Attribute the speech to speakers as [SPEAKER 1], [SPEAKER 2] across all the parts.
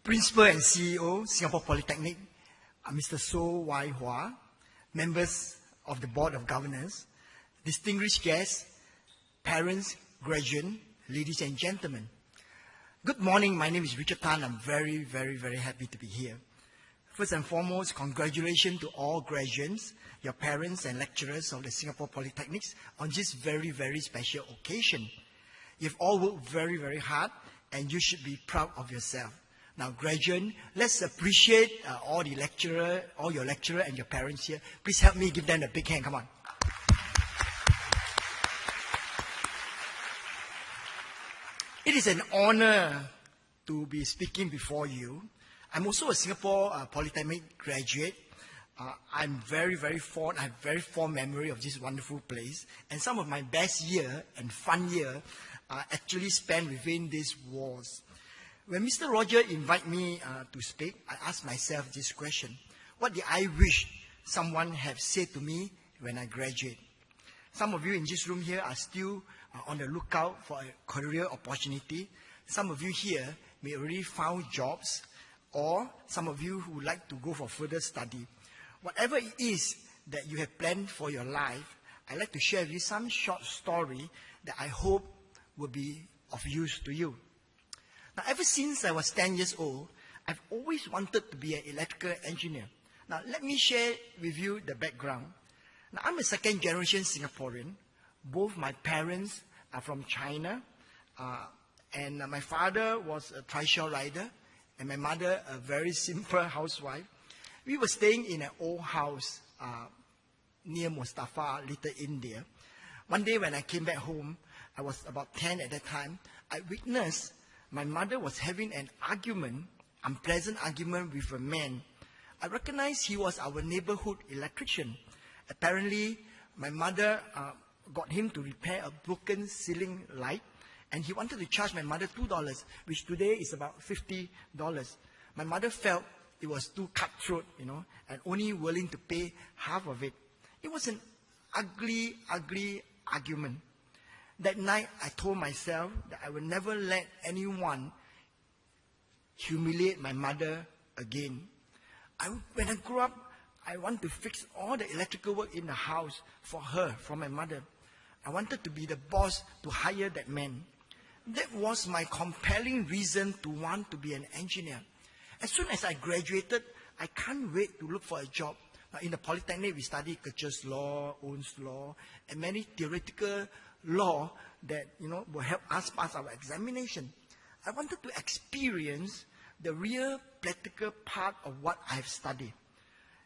[SPEAKER 1] Principal and CEO, Singapore Polytechnic, Mr. So Wai Hua, members of the Board of Governors, distinguished guests, parents, graduates, ladies and gentlemen. Good morning, my name is Richard Tan. I'm very, very, very happy to be here. First and foremost, congratulations to all graduates, your parents and lecturers of the Singapore Polytechnics on this very, very special occasion. You've all worked very, very hard and you should be proud of yourself. Now, graduates, let's appreciate all your lecturer and your parents here. Please help me give them a big hand, come on. It is an honor to be speaking before you. I'm also a Singapore Polytechnic graduate. I'm very, very fond. I have very fond memory of this wonderful place. And some of my best year and fun year are actually spent within these walls. When Mr. Roger invited me to speak, I asked myself this question. What did I wish someone had said to me when I graduate? Some of you in this room here are still on the lookout for a career opportunity. Some of you here may already found jobs, or some of you who would like to go for further study. Whatever it is that you have planned for your life, I'd like to share with you some short story that I hope will be of use to you. Now, ever since I was 10 years old, I've always wanted to be an electrical engineer. Now, let me share with you the background. Now, I'm a second-generation Singaporean. Both my parents are from China, and my father was a tricycle rider, and my mother a very simple housewife. We were staying in an old house near Mustafa, Little India. One day when I came back home, I was about 10 at that time, I witnessed my mother was having an unpleasant argument with a man. I recognized he was our neighborhood electrician. Apparently, my mother got him to repair a broken ceiling light, and he wanted to charge my mother $2, which today is about $50. My mother felt it was too cutthroat, and only willing to pay half of it. It was an ugly, ugly argument. That night, I told myself that I would never let anyone humiliate my mother again. When I grew up, I want to fix all the electrical work in the house for her, for my mother. I wanted to be the boss to hire that man. That was my compelling reason to want to be an engineer. As soon as I graduated, I can't wait to look for a job. Now, in the Polytechnic, we study Kirchhoff's law, Ohm's law, and many theoretical law that will help us pass our examination. I wanted to experience the real practical part of what I've studied.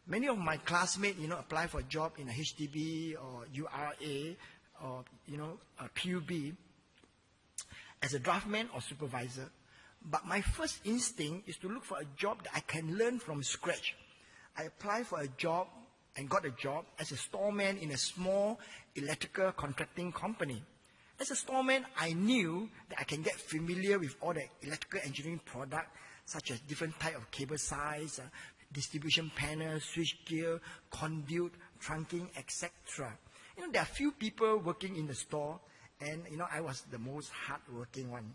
[SPEAKER 1] Many of my classmates, apply for a job in a HDB or URA or a PUB as a draftman or supervisor. But my first instinct is to look for a job that I can learn from scratch. I applied for a job and got a job as a storeman in a small electrical contracting company. As a storeman, I knew that I can get familiar with all the electrical engineering products, such as different type of cable size, distribution panel, switchgear, conduit, trunking, etc. There are few people working in the store, and I was the most hardworking one.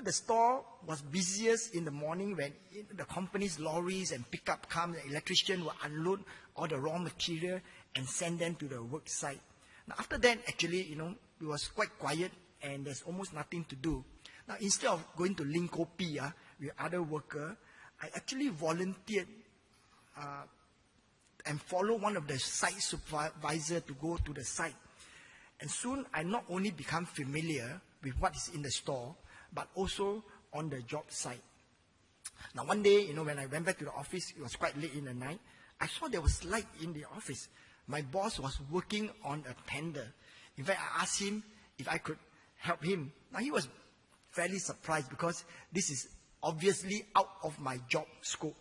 [SPEAKER 1] The store was busiest in the morning when the company's lorries and pickup come, the electrician will unload all the raw material and send them to the work site. Now, after that, actually, it was quite quiet and there's almost nothing to do. Now, instead of going to link kopi with other workers, I actually volunteered and followed one of the site supervisors to go to the site. And soon, I not only become familiar with what is in the store, but also on the job site. Now, one day, when I went back to the office, it was quite late in the night, I saw there was light in the office. My boss was working on a tender. In fact, I asked him if I could help him. Now, he was fairly surprised because this is obviously out of my job scope.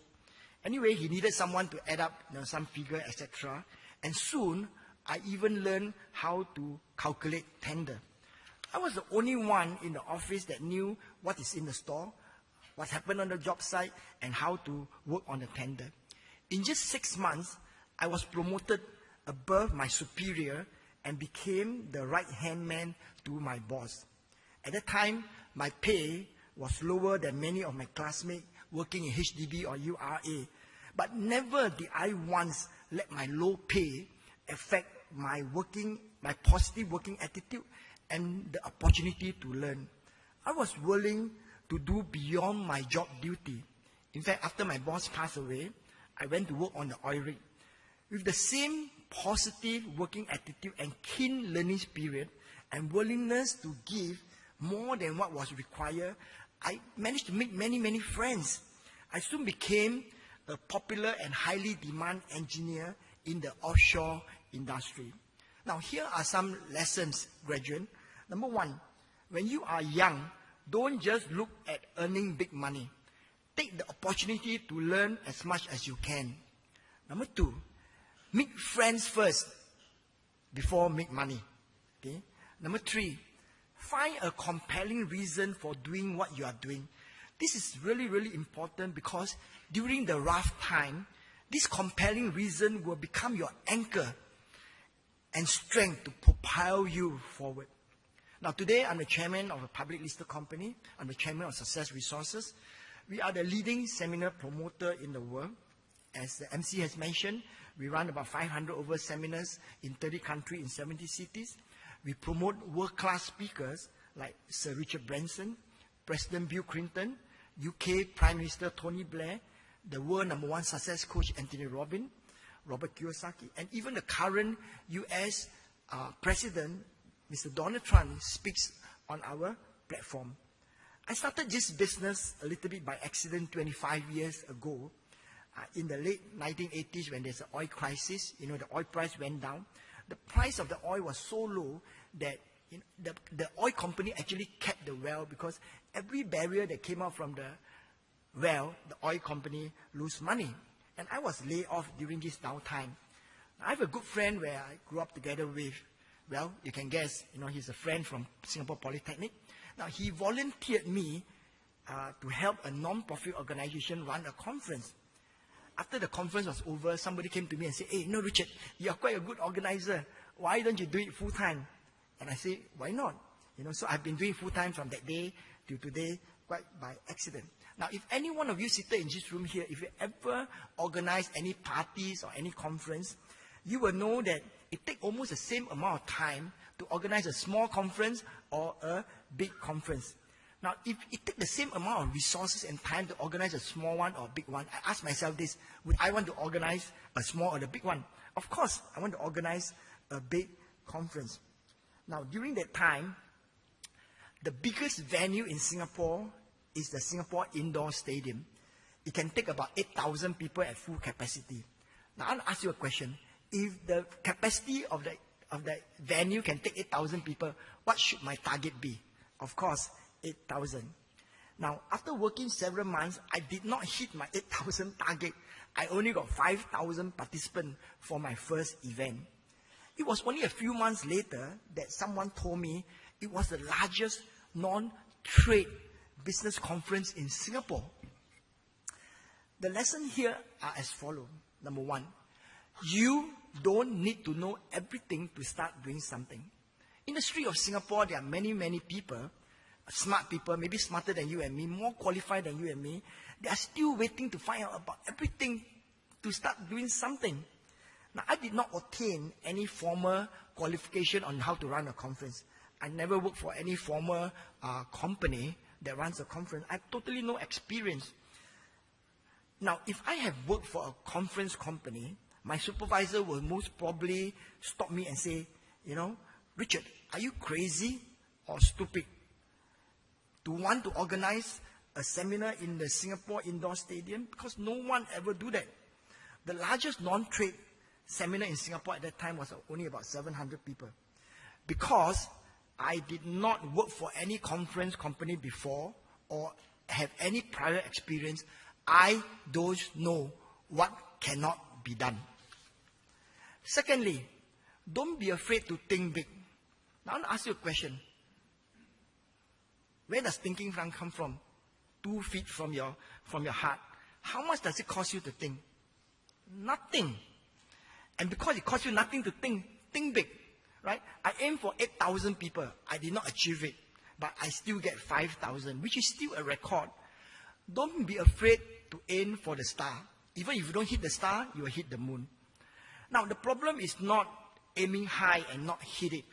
[SPEAKER 1] Anyway, he needed someone to add up some figure, etc. And soon, I even learned how to calculate tender. I was the only one in the office that knew what is in the store, what happened on the job site, and how to work on the tender. In just 6 months, I was promoted above my superior and became the right-hand man to my boss. At that time, my pay was lower than many of my classmates working in HDB or URA. But never did I once let my low pay affect my positive working attitude and the opportunity to learn. I was willing to do beyond my job duty. In fact, after my boss passed away, I went to work on the oil rig. With the same positive working attitude and keen learning spirit and willingness to give more than what was required, I managed to make many, many friends. I soon became a popular and highly demanded engineer in the offshore industry. Now, here are some lessons, graduate. Number one, when you are young, don't just look at earning big money. Take the opportunity to learn as much as you can. Number two, make friends first before make money. Okay? Number three, find a compelling reason for doing what you are doing. This is really, really important because during the rough time, this compelling reason will become your anchor and strength to propel you forward. Now, today, I'm the chairman of a public listed company. I'm the chairman of Success Resources. We are the leading seminar promoter in the world. As the MC has mentioned, we run about 500 over seminars in 30 countries in 70 cities. We promote world-class speakers like Sir Richard Branson, President Bill Clinton, UK Prime Minister Tony Blair, the world #1 success coach Anthony Robbins, Robert Kiyosaki, and even the current US President, Mr. Donald Trump, speaks on our platform. I started this business a little bit by accident 25 years ago. In the late 1980s, when there's an oil crisis, the oil price went down. The price of the oil was so low that the oil company actually kept the well, because every barrel that came out from the well, the oil company lose money. And I was laid off during this downtime. I have a good friend where I grew up together with. Well, you can guess, he's a friend from Singapore Polytechnic. Now, he volunteered me to help a non-profit organization run a conference. After the conference was over, somebody came to me and said, "Hey, Richard, you're quite a good organizer. Why don't you do it full-time?" And I said, "Why not?" So I've been doing full-time from that day to today, quite by accident. Now, if any one of you seated in this room here, if you ever organize any parties or any conference, you will know that it takes almost the same amount of time to organize a small conference or a big conference. Now, if it takes the same amount of resources and time to organize a small one or a big one, I ask myself this: would I want to organize a small or a big one? Of course, I want to organize a big conference. Now, during that time, the biggest venue in Singapore is the Singapore Indoor Stadium. It can take about 8,000 people at full capacity. Now, I'll ask you a question. If the capacity of the venue can take 8,000 people, what should my target be? Of course, 8,000. Now, after working several months, I did not hit my 8,000 target. I only got 5,000 participants for my first event. It was only a few months later that someone told me it was the largest non-trade business conference in Singapore. The lessons here are as follows. Number one, you don't need to know everything to start doing something. In the street of Singapore, there are many, many people, smart people, maybe smarter than you and me, more qualified than you and me. They are still waiting to find out about everything to start doing something. Now, I did not obtain any formal qualification on how to run a conference. I never worked for any formal company that runs a conference. I have totally no experience. Now, if I have worked for a conference company, my supervisor will most probably stop me and say, "Richard, are you crazy or stupid to want to organize a seminar in the Singapore Indoor Stadium?" Because no one ever do that. The largest non-trade seminar in Singapore at that time was only about 700 people. Because I did not work for any conference company before or have any prior experience, I don't know what cannot be done. Secondly, don't be afraid to think big. Now, I want to ask you a question. Where does thinking come from? 2 feet from your heart. How much does it cost you to think? Nothing. And because it costs you nothing to think big, right? I aimed for 8,000 people. I did not achieve it. but I still get 5,000, which is still a record. Don't be afraid to aim for the star. Even if you don't hit the star, you will hit the moon. Now, the problem is not aiming high and not hit it.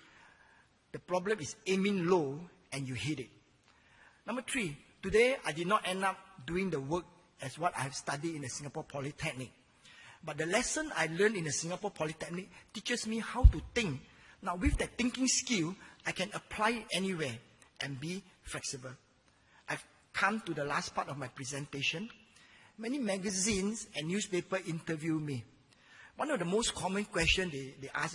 [SPEAKER 1] The problem is aiming low and you hit it. Number 3, today I did not end up doing the work as what I have studied in the Singapore Polytechnic. But the lesson I learned in the Singapore Polytechnic teaches me how to think. Now, with that thinking skill, I can apply it anywhere and be flexible. I've come to the last part of my presentation. Many magazines and newspapers interview me. One of the most common questions they ask is,